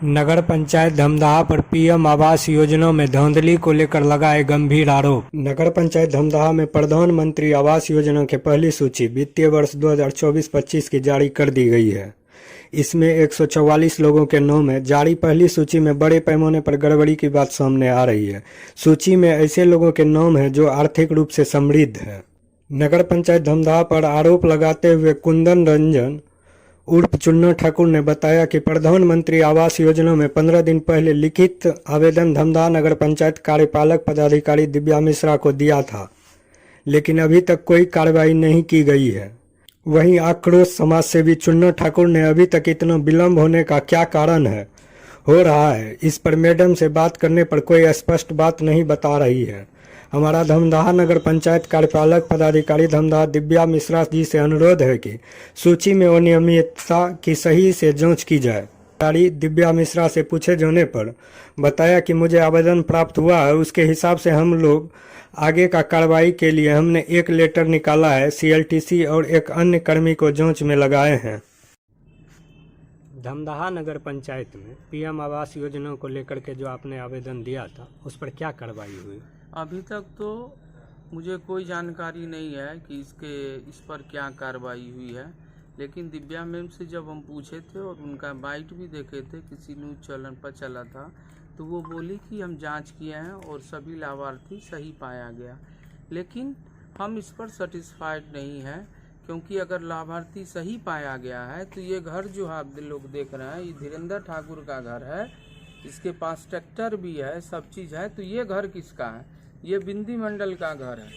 नगर पंचायत धमदाहा पर पीएम आवास योजना में धांधली को लेकर लगाए गंभीर आरोप। नगर पंचायत धमदाहा में प्रधानमंत्री आवास योजना की पहली सूची वित्तीय वर्ष 2024-25 की जारी कर दी गई है। इसमें 144 लोगों के नाम है। जारी पहली सूची में बड़े पैमाने पर गड़बड़ी की बात सामने आ रही है। सूची में ऐसे लोगों के नाम हैं जो आर्थिक रूप से समृद्ध है। नगर पंचायत धमदाहा पर आरोप लगाते हुए कुंदन रंजन उर्फ चुन्ना ठाकुर ने बताया कि प्रधानमंत्री आवास योजना में 15 दिन पहले लिखित आवेदन धमदाहा नगर पंचायत कार्यपालक पदाधिकारी दिव्या मिश्रा को दिया था, लेकिन अभी तक कोई कार्रवाई नहीं की गई है। वहीं आक्रोश समाजसेवी चुन्ना ठाकुर ने अभी तक इतना विलंब होने का क्या कारण हो रहा है, इस पर मैडम से बात करने पर कोई स्पष्ट बात नहीं बता रही है। हमारा धमदाहा नगर पंचायत कार्यपालक पदाधिकारी धमदाहा दिव्या मिश्रा जी से अनुरोध है कि सूची में अनियमितता की सही से जांच की जाए। अधिकारी दिव्या मिश्रा से पूछे जाने पर बताया कि मुझे आवेदन प्राप्त हुआ है, उसके हिसाब से हम लोग आगे का कार्रवाई के लिए हमने एक लेटर निकाला है। CLTC और एक अन्य कर्मी को जांच में लगाए हैं। धमदाहा नगर पंचायत में पीएम आवास योजना को लेकर के जो आपने आवेदन दिया था, उस पर क्या कार्रवाई हुई? अभी तक तो मुझे कोई जानकारी नहीं है कि इस पर क्या कार्रवाई हुई है, लेकिन दिव्या मैम से जब हम पूछे थे और उनका बाइट भी देखे थे, किसी न्यूज़ चैनल पर चला था, तो वो बोली कि हम जांच किए हैं और सभी लाभार्थी सही पाया गया। लेकिन हम इस पर सेटिस्फाइड नहीं हैं, क्योंकि अगर लाभार्थी सही पाया गया है तो ये घर जो आप लोग देख रहे हैं, ये धीरेन्द्र ठाकुर का घर है, इसके पास ट्रैक्टर भी है, सब चीज़ है। तो ये घर किसका है? ये बिंदी मंडल का घर है।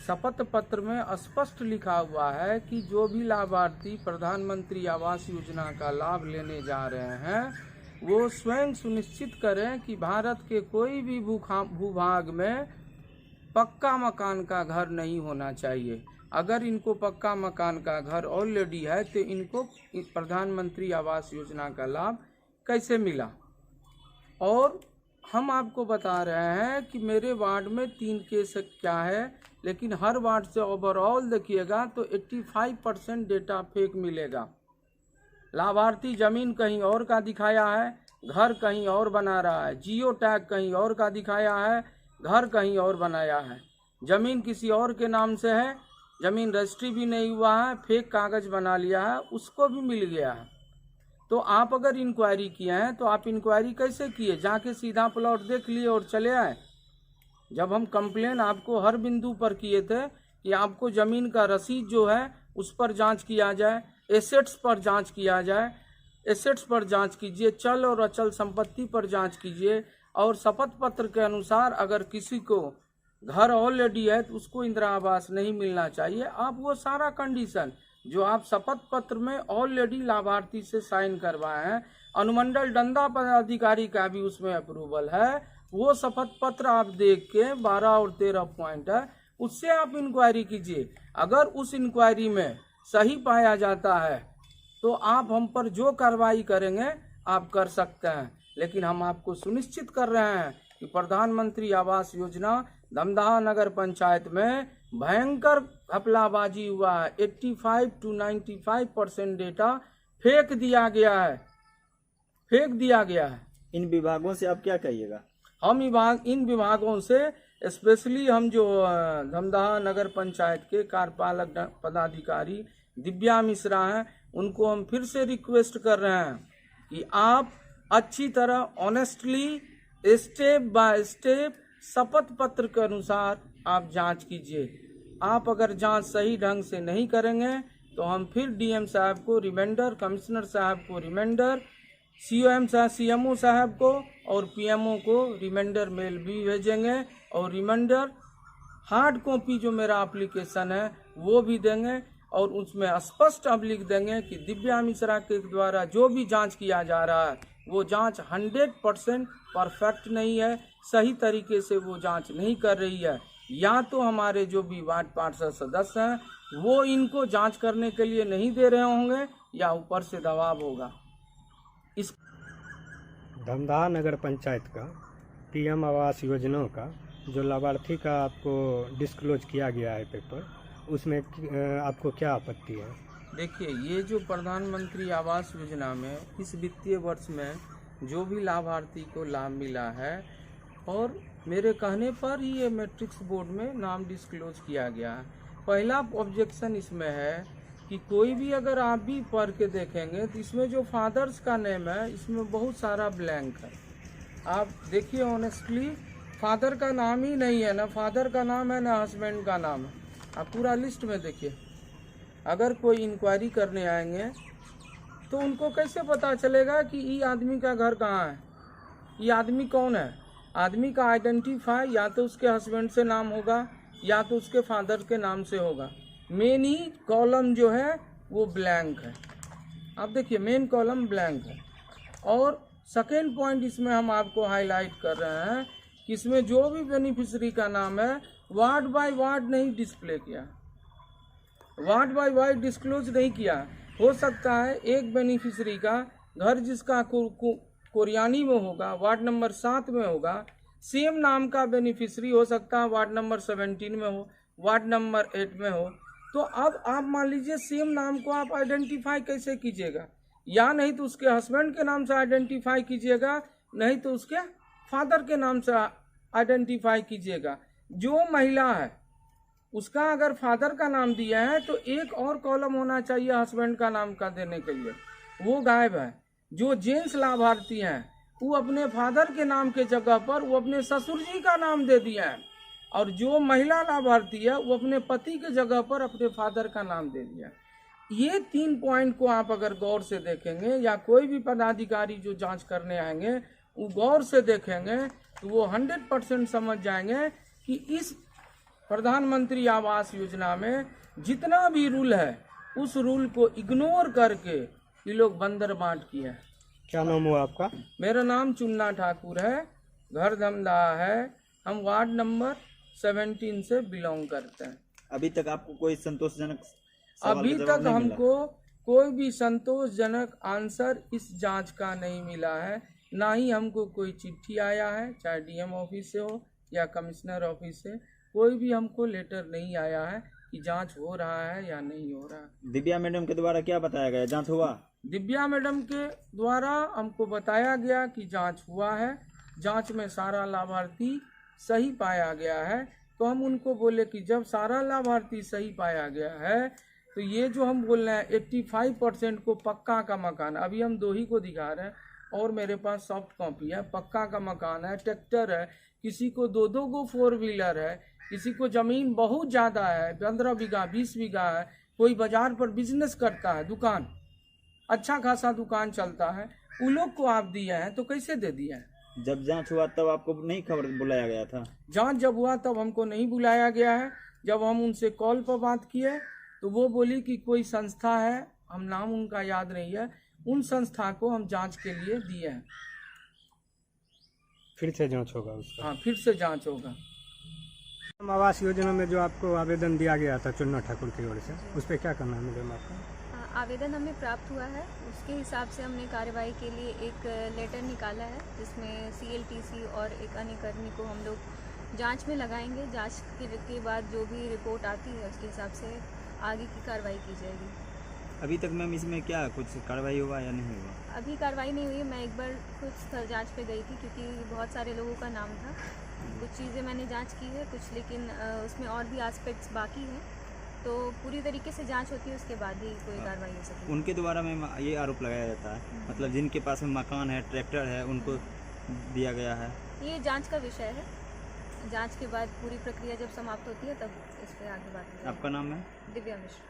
शपथ पत्र में स्पष्ट लिखा हुआ है कि जो भी लाभार्थी प्रधानमंत्री आवास योजना का लाभ लेने जा रहे हैं, वो स्वयं सुनिश्चित करें कि भारत के कोई भी भूभाग में पक्का मकान का घर नहीं होना चाहिए। अगर इनको पक्का मकान का घर ऑलरेडी है तो इनको प्रधानमंत्री आवास योजना का लाभ कैसे मिला? और हम आपको बता रहे हैं कि मेरे वार्ड में 3 केस क्या है, लेकिन हर वार्ड से ओवरऑल देखिएगा तो 85% डेटा फेक मिलेगा। लाभार्थी जमीन कहीं और का दिखाया है, घर कहीं और बना रहा है। जियो टैग कहीं और का दिखाया है, घर कहीं और बनाया है। जमीन किसी और के नाम से है, जमीन रजिस्ट्री भी नहीं हुआ है, फेक कागज बना लिया है, उसको भी मिल गया है। तो आप अगर इंक्वायरी किए हैं तो आप इंक्वायरी कैसे किए? जाके सीधा प्लॉट देख लिए और चले आए? जब हम कंप्लेन आपको हर बिंदु पर किए थे कि आपको ज़मीन का रसीद जो है उस पर जांच किया जाए, एसेट्स पर जांच किया जाए, एसेट्स पर जांच कीजिए, चल और अचल संपत्ति पर जांच कीजिए, और शपथ पत्र के अनुसार अगर किसी को घर ऑलरेडी है तो उसको इंदिरा आवास नहीं मिलना चाहिए। आप वो सारा कंडीशन जो आप शपथ पत्र में ऑलरेडी लाभार्थी से साइन करवाए हैं, अनुमंडल डंडा पदाधिकारी का भी उसमें अप्रूवल है, वो शपथ पत्र आप देख के 12 और 13 पॉइंट है, उससे आप इंक्वायरी कीजिए। अगर उस इंक्वायरी में सही पाया जाता है तो आप हम पर जो कार्रवाई करेंगे आप कर सकते हैं। लेकिन हम आपको सुनिश्चित कर रहे हैं कि प्रधानमंत्री आवास योजना धमदाहा नगर पंचायत में भयंकर घपलाबाजी हुआ है। 85 to 95% डेटा फेक दिया गया है, फेक दिया गया है। इन विभागों से आप क्या कहिएगा? हम इन विभागों से स्पेशली हम जो धमदाहा नगर पंचायत के कार्यपालक पदाधिकारी दिव्या मिश्रा हैं, उनको हम फिर से रिक्वेस्ट कर रहे हैं कि आप अच्छी तरह ऑनेस्टली स्टेप बाय स्टेप शपथ पत्र के अनुसार आप जांच कीजिए। आप अगर जांच सही ढंग से नहीं करेंगे तो हम फिर DM साहब को रिमाइंडर, कमिश्नर साहब को रिमाइंडर, CMO साहब को और PMO को रिमाइंडर मेल भी भेजेंगे, और रिमाइंडर हार्ड कॉपी जो मेरा एप्लीकेशन है वो भी देंगे, और उसमें स्पष्ट अब लिख देंगे कि दिव्या मिश्रा के द्वारा जो भी जांच किया जा रहा है वो जांच 100% परफेक्ट नहीं है, सही तरीके से वो जांच नहीं कर रही है। या तो हमारे जो भी वार्ड पार्षद सदस्य हैं वो इनको जांच करने के लिए नहीं दे रहे होंगे, या ऊपर से दबाव होगा। इस धमदाहा नगर पंचायत का पीएम आवास योजना का जो लाभार्थी का आपको डिस्क्लोज किया गया है पेपर, उसमें आपको क्या आपत्ति है? देखिए, ये जो प्रधानमंत्री आवास योजना में इस वित्तीय वर्ष में जो भी लाभार्थी को लाभ मिला है, और मेरे कहने पर ही ये मैट्रिक्स बोर्ड में नाम डिस्क्लोज किया गया है। पहला ऑब्जेक्शन इसमें है कि कोई भी अगर आप भी पढ़ के देखेंगे तो इसमें जो फादर्स का नेम है इसमें बहुत सारा ब्लैंक है। आप देखिए ऑनेस्टली, फादर का नाम ही नहीं है, ना फादर का नाम है ना हस्बैंड का नाम है। आप पूरा लिस्ट में देखिए। अगर कोई इंक्वायरी करने आएंगे तो उनको कैसे पता चलेगा कि ये आदमी का घर कहाँ है, ये आदमी कौन है। आदमी का आइडेंटिफाई या तो उसके हस्बैंड से नाम होगा या तो उसके फादर के नाम से होगा। मेन ही कॉलम जो है वो ब्लैंक है। आप देखिए मेन कॉलम ब्लैंक है। और सेकेंड पॉइंट इसमें हम आपको हाईलाइट कर रहे हैं कि इसमें जो भी बेनिफिशियरी का नाम है वार्ड बाय वार्ड नहीं डिस्प्ले किया, वार्ड बाय वार्ड डिस्क्लोज नहीं किया। हो सकता है एक बेनिफिशियरी का घर जिसका कोरियानी में होगा, वार्ड नंबर 7 में होगा, सेम नाम का बेनिफिशियरी हो सकता है वार्ड नंबर 17 में हो, वार्ड नंबर 8 में हो। तो अब आप मान लीजिए सेम नाम को आप आइडेंटिफाई कैसे कीजिएगा? या नहीं तो उसके हस्बैंड के नाम से आइडेंटिफाई कीजिएगा, नहीं तो उसके फादर के नाम से आइडेंटिफाई कीजिएगा। जो महिला है उसका अगर फादर का नाम दिया है तो एक और कॉलम होना चाहिए हस्बैंड का नाम का देने के लिए, वो गायब है। जो जेंट्स लाभार्थी हैं वो अपने फादर के नाम के जगह पर वो अपने ससुर जी का नाम दे दिया है, और जो महिला लाभार्थी है वो अपने पति के जगह पर अपने फादर का नाम दे दिया है। ये 3 पॉइंट को आप अगर गौर से देखेंगे या कोई भी पदाधिकारी जो जांच करने आएंगे वो गौर से देखेंगे तो वो 100% समझ जाएंगे कि इस प्रधानमंत्री आवास योजना में जितना भी रूल है उस रूल को इग्नोर करके ये लोग बंदर बांट किए हैं। क्या नाम हुआ आपका? मेरा नाम चुन्ना ठाकुर है, घर धमदाहा है, हम वार्ड नंबर 17 से बिलोंग करते हैं। अभी तक आपको कोई संतोषजनक सवाल अभी का जवाब तक नहीं हमको कोई भी संतोषजनक आंसर इस जांच का नहीं मिला है। ना ही हमको कोई चिट्ठी आया है, चाहे डीएम ऑफिस से हो या कमिश्नर ऑफिस से, कोई भी हमको लेटर नहीं आया है कि जांच हो रहा है या नहीं हो रहा है। दिव्या मैडम के द्वारा क्या बताया गया, जांच हुआ? दिव्या मैडम के द्वारा हमको बताया गया कि जांच हुआ है, जांच में सारा लाभार्थी सही पाया गया है। तो हम उनको बोले कि जब सारा लाभार्थी सही पाया गया है तो ये जो हम बोल रहे हैं 85% को पक्का का मकान, अभी हम 2 ही को दिखा रहे हैं और मेरे पास सॉफ्ट कॉपी है, पक्का का मकान है, ट्रैक्टर है, किसी को 2-2 गो 4 व्हीलर है, किसी को ज़मीन बहुत ज़्यादा है, 15 बीघा 20 बीघा है, कोई बाजार पर बिजनेस करता है, दुकान अच्छा खासा दुकान चलता है, उन लोग को आप दिए हैं तो कैसे दे दिए हैं? जब जांच हुआ तब आपको नहीं खबर बुलाया गया था? जांच जब हुआ तब हमको नहीं बुलाया गया है। जब हम उनसे कॉल पर बात किए तो वो बोली कि कोई संस्था है, हम नाम उनका याद नहीं है, उन संस्था को हम जांच के लिए दिए हैं। फिर से जांच होगा उसका? हाँ, फिर से जांच होगा। आवास योजना में जो आपको आवेदन दिया गया था चुन्ना ठाकुर की ओर से, उस पर क्या करना है मैडम आपका? आवेदन हमें प्राप्त हुआ है, उसके हिसाब से हमने कार्यवाही के लिए एक लेटर निकाला है जिसमें CLTC और एक अन्य कर्मी को हम लोग जांच में लगाएंगे। जांच के बाद जो भी रिपोर्ट आती है उसके हिसाब से आगे की कार्रवाई की जाएगी। अभी तक मैम इसमें क्या कुछ कार्रवाई हुआ या नहीं हुआ? अभी कार्रवाई नहीं हुई है। मैं एक बार खुद स्थल जांच पे गई थी क्योंकि बहुत सारे लोगों का नाम था। कुछ चीज़ें मैंने जांच की है, कुछ लेकिन उसमें और भी एस्पेक्ट्स बाकी हैं, तो पूरी तरीके से जांच होती है उसके बाद ही कोई कार्रवाई हो सकती है। उनके द्वारा मैम ये आरोप लगाया जाता है, मतलब जिनके पास में मकान है, ट्रैक्टर है, उनको दिया गया है। ये जांच का विषय है। जांच के बाद पूरी प्रक्रिया जब समाप्त होती है तब इस पर आगे बात होगी। आपका नाम है? दिव्या मिश्रा।